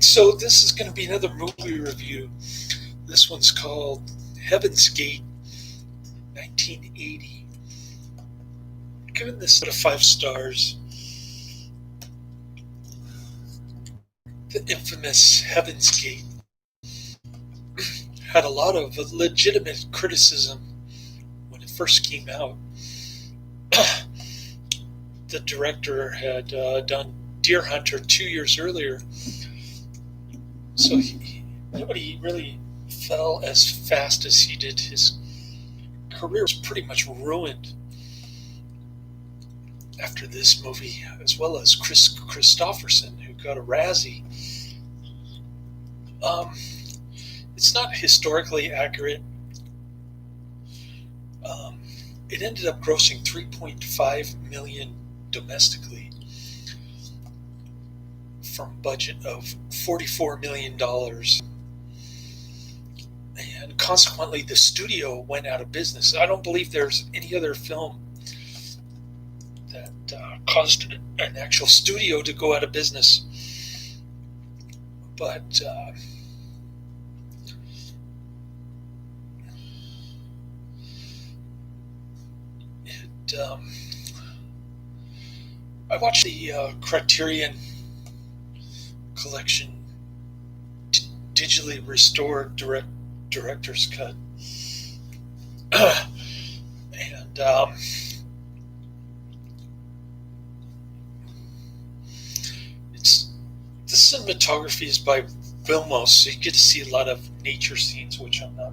So this is going to be another movie review. This one's called Heaven's Gate, 1980. Giving this out of 5 stars. The infamous Heaven's Gate had a lot of legitimate criticism when it first came out. The director had done Deer Hunter 2 years earlier, so nobody really fell as fast as he did. His career was pretty much ruined after this movie, as well as Kristofferson, who got a Razzie. It's not historically accurate. It ended up grossing $3.5 million domestically from a budget of $44 million. And consequently, the studio went out of business. I don't believe there's any other film that caused an actual studio to go out of business. But I watched the Criterion Collection digitally restored director's cut, and it's the cinematography is by Vilmos, so you get to see a lot of nature scenes, which I'm not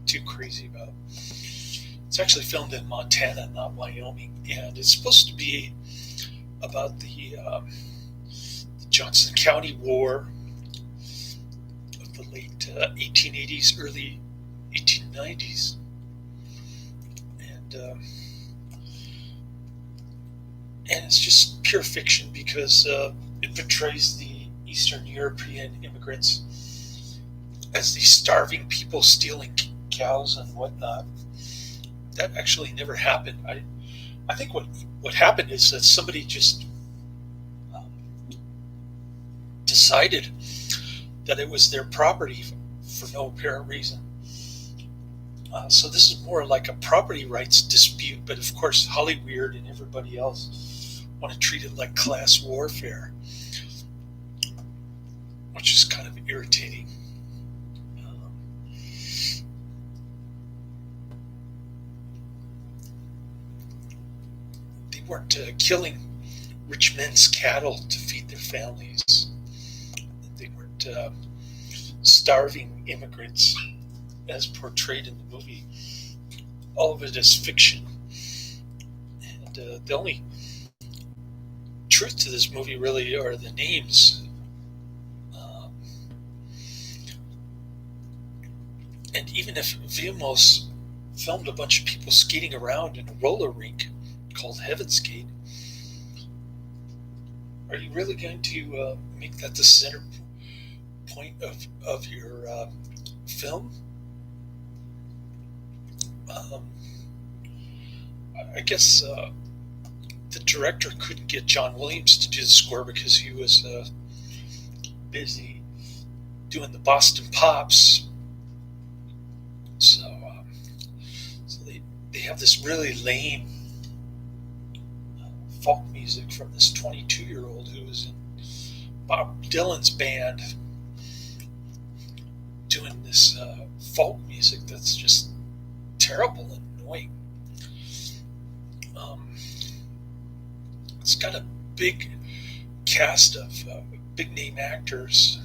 too crazy about. It's actually filmed in Montana, not Wyoming, and it's supposed to be about the Johnson County War of the late 1880s, early 1890s, and it's just pure fiction because it portrays the Eastern European immigrants as these starving people stealing cows and whatnot. That actually never happened. I think what happened is that somebody just decided that it was their property for no apparent reason. So this is more like a property rights dispute, but of course Hollywood and everybody else want to treat it like class warfare, which is kind of irritating. They weren't killing rich men's cattle to feed their families. They weren't starving immigrants as portrayed in the movie. All of it is fiction. And the only truth to this movie really are the names. And even if Vilmos filmed a bunch of people skating around in a roller rink called Heaven's Gate, are you really going to make that the center point of your film? I guess the director couldn't get John Williams to do the score because he was busy doing the Boston Pops. So they have this really lame folk music from this 22-year-old who was in Bob Dylan's band doing this folk music that's just terrible and annoying. It's got a big cast of big name actors.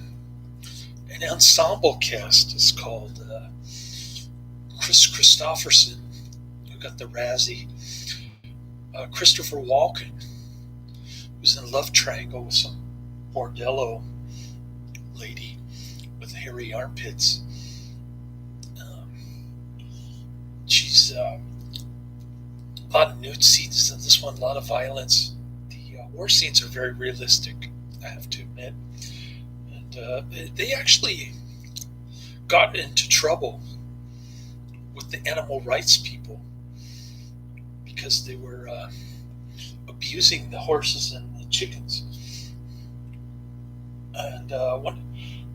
An ensemble cast is called Kristofferson, who got the Razzie. Christopher Walken, who's in a love triangle with some bordello lady with hairy armpits. She's a lot of nude scenes in this one, a lot of violence. The war scenes are very realistic, I have to admit. And they actually got into trouble with the animal rights people because they were abusing the horses and the chickens. And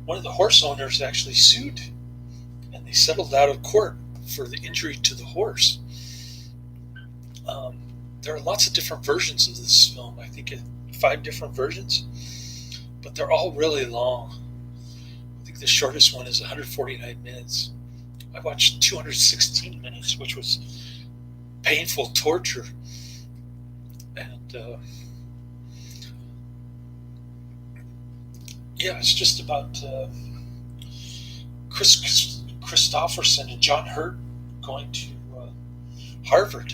one of the horse owners actually sued, and they settled out of court for the injury to the horse. There are lots of different versions of this film. I think 5 different versions, but they're all really long. I think the shortest one is 149 minutes. I watched 216 minutes, which was painful torture. And yeah, it's just about Kristofferson and John Hurt going to Harvard.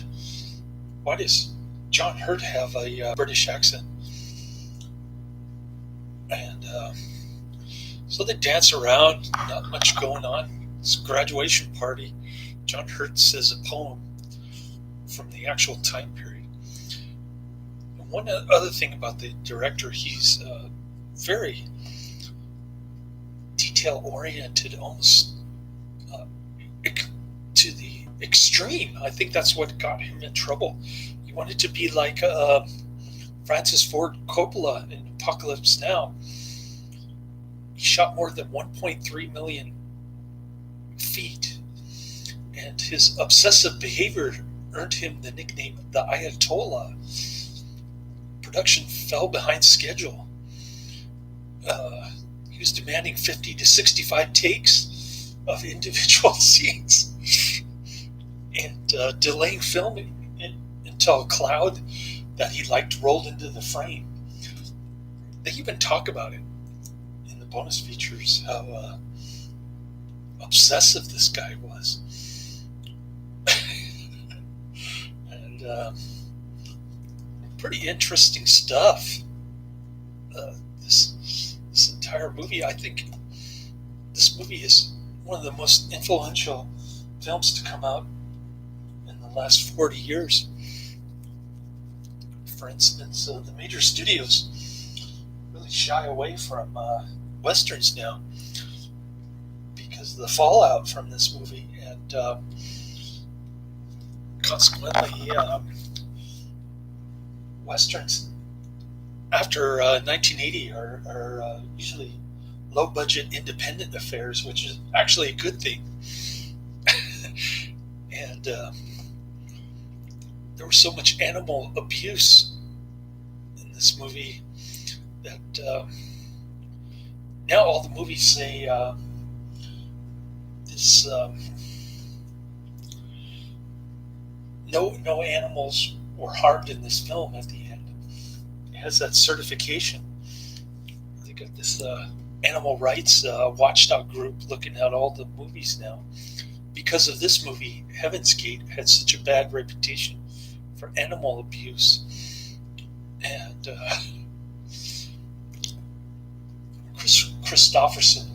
Why does John Hurt have a British accent? And so they dance around, not much going on. It's a graduation party. John Hurt says a poem from the actual time period. And one other thing about the director, he's very detail-oriented, almost to the extreme. I think that's what got him in trouble. He wanted to be like Francis Ford Coppola in Apocalypse Now. He shot more than 1.3 million feet, and his obsessive behavior earned him the nickname the Ayatollah. Production fell behind schedule. He was demanding 50 to 65 takes of individual scenes, and delaying filming until a cloud that he liked rolled into the frame. They even talk about it in the bonus features, how obsessive this guy was. And pretty interesting stuff. This entire movie, I think this movie is one of the most influential films to come out in the last 40 years. For instance, the major studios really shy away from westerns now because of the fallout from this movie, and consequently, westerns after 1980 are usually low-budget independent affairs, which is actually a good thing. And there was so much animal abuse in this movie that now all the movies say this no animals were harmed in this film at the end. It has that certification. They got this animal rights watchdog group looking at all the movies now. Because of this movie, Heaven's Gate had such a bad reputation for animal abuse. And Kristofferson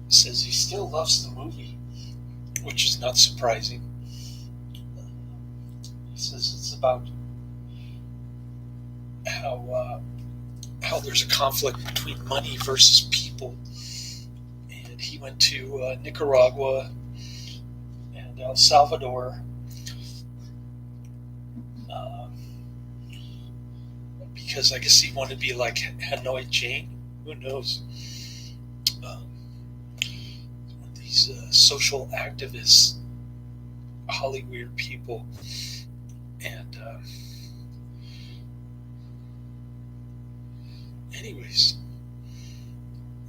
says he still loves the movie, which is not surprising. He says it's about how there's a conflict between money versus people. And he went to Nicaragua and El Salvador because I guess he wanted to be like Hanoi Jane. Who knows? One of these social activists, Hollywood people. And anyways,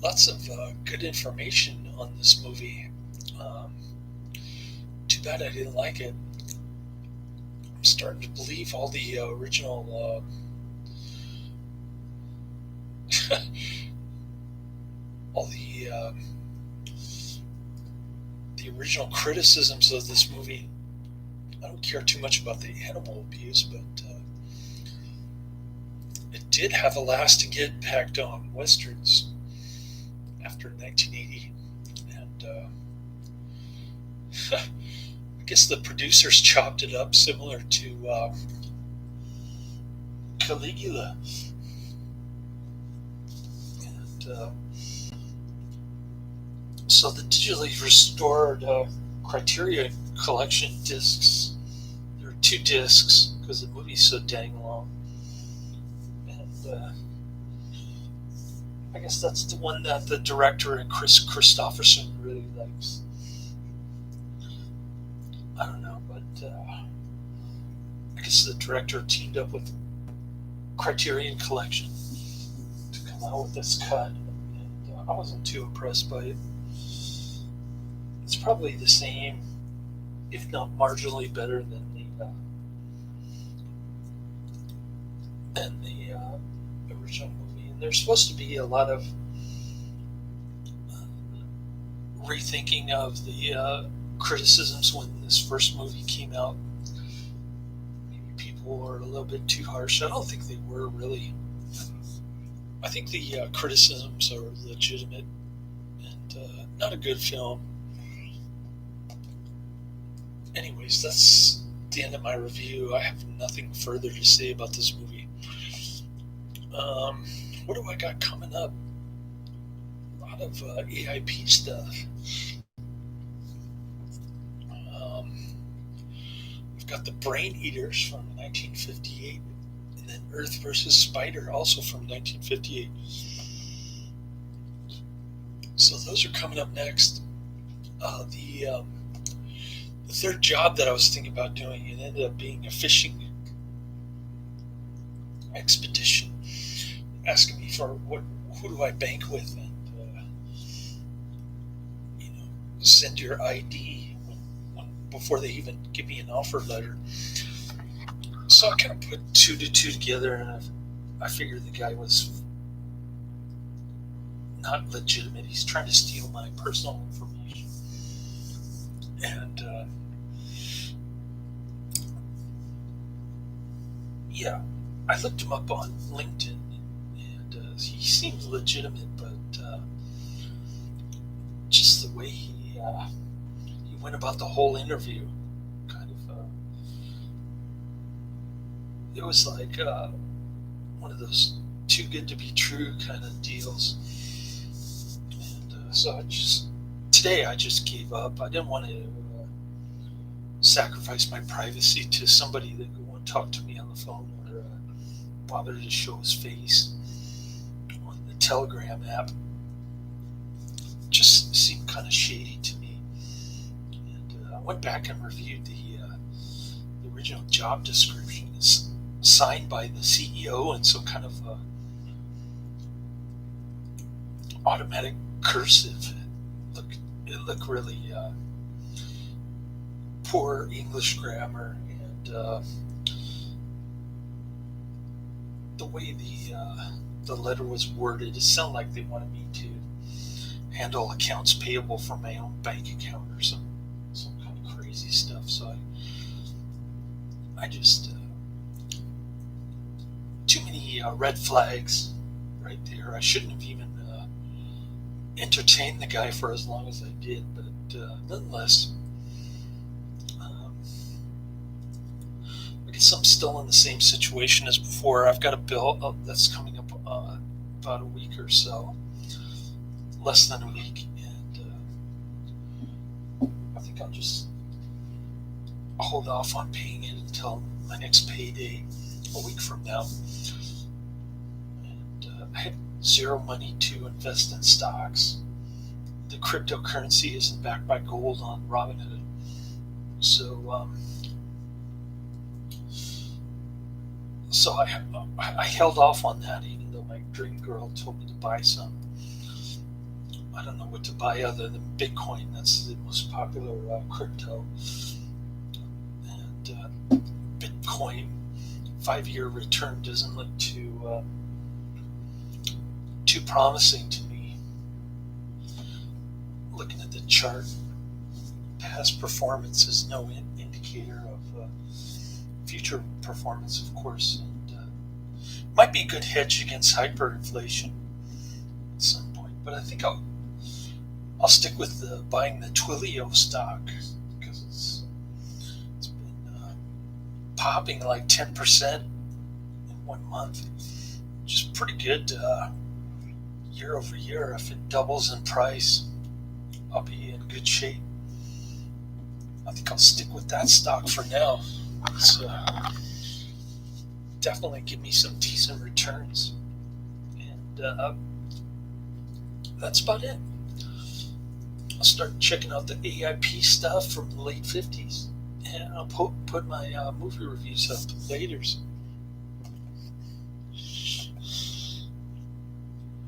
lots of good information on this movie. Too bad I didn't like it. I'm starting to believe all the original the original criticisms of this movie. I don't care too much about the animal abuse, but it did have a lasting impact on westerns after 1980, and I guess the producers chopped it up similar to Caligula. And so the digitally restored Criterion Collection discs, there are 2 discs because the movie's so dang long, and I guess that's the one that the director and Kristofferson really likes. I don't know, but I guess the director teamed up with Criterion Collection to come out with this cut, and I wasn't too impressed by it. It's probably the same, if not marginally better than the original movie. And there's supposed to be a lot of rethinking of the criticisms when this first movie came out. Maybe people were a little bit too harsh. I don't think they were really. I think the criticisms are legitimate and not a good film. Anyways, that's the end of my review. I have nothing further to say about this movie. What do I got coming up? A lot of AIP stuff. We've got The Brain Eaters from 1958, and then Earth vs. Spider, also from 1958. So those are coming up next. The third job that I was thinking about doing, it ended up being a fishing expedition, asking me for who do I bank with, and send your ID before they even give me an offer letter. So I kind of put two to two together, and I figured the guy was not legitimate. He's trying to steal my personal information, and yeah, I looked him up on LinkedIn, and he seemed legitimate, but just the way he went about the whole interview, kind of, it was like one of those too good to be true kind of deals. And so today I just gave up. I didn't want to sacrifice my privacy to somebody that would want to talk to me on the phone or bother to show his face on the Telegram app. Just seemed kind of shady to me. And I went back and reviewed the original job description. It's signed by the CEO in some kind of automatic cursive. It looked really poor English grammar, and the way the letter was worded, it sounded like they wanted me to handle accounts payable from my own bank account or some kind of crazy stuff. So I just too many red flags right there. I shouldn't have even entertained the guy for as long as I did, but nonetheless, I guess I'm still in the same situation as before. I've got a bill that's coming up about a week or so, less than a week, and I think I'll just hold off on paying it until my next payday a week from now. And I have zero money to invest in stocks. The cryptocurrency isn't backed by gold on Robinhood, so I held off on that, even though my dream girl told me to buy some. I don't know what to buy other than Bitcoin. That's the most popular crypto. And Bitcoin 5-year return doesn't look too promising to me. Looking at the chart, past performance is no indicator of future performance, of course, and might be a good hedge against hyperinflation at some point. But I think I'll stick with buying the Twilio stock, because it's been popping like 10% in 1 month, which is pretty good year over year. If it doubles in price, I'll be in good shape. I think I'll stick with that stock for now. It's definitely give me some decent returns. And that's about it. I'll start checking out the AIP stuff from the late 50s. And I'll put my movie reviews up later.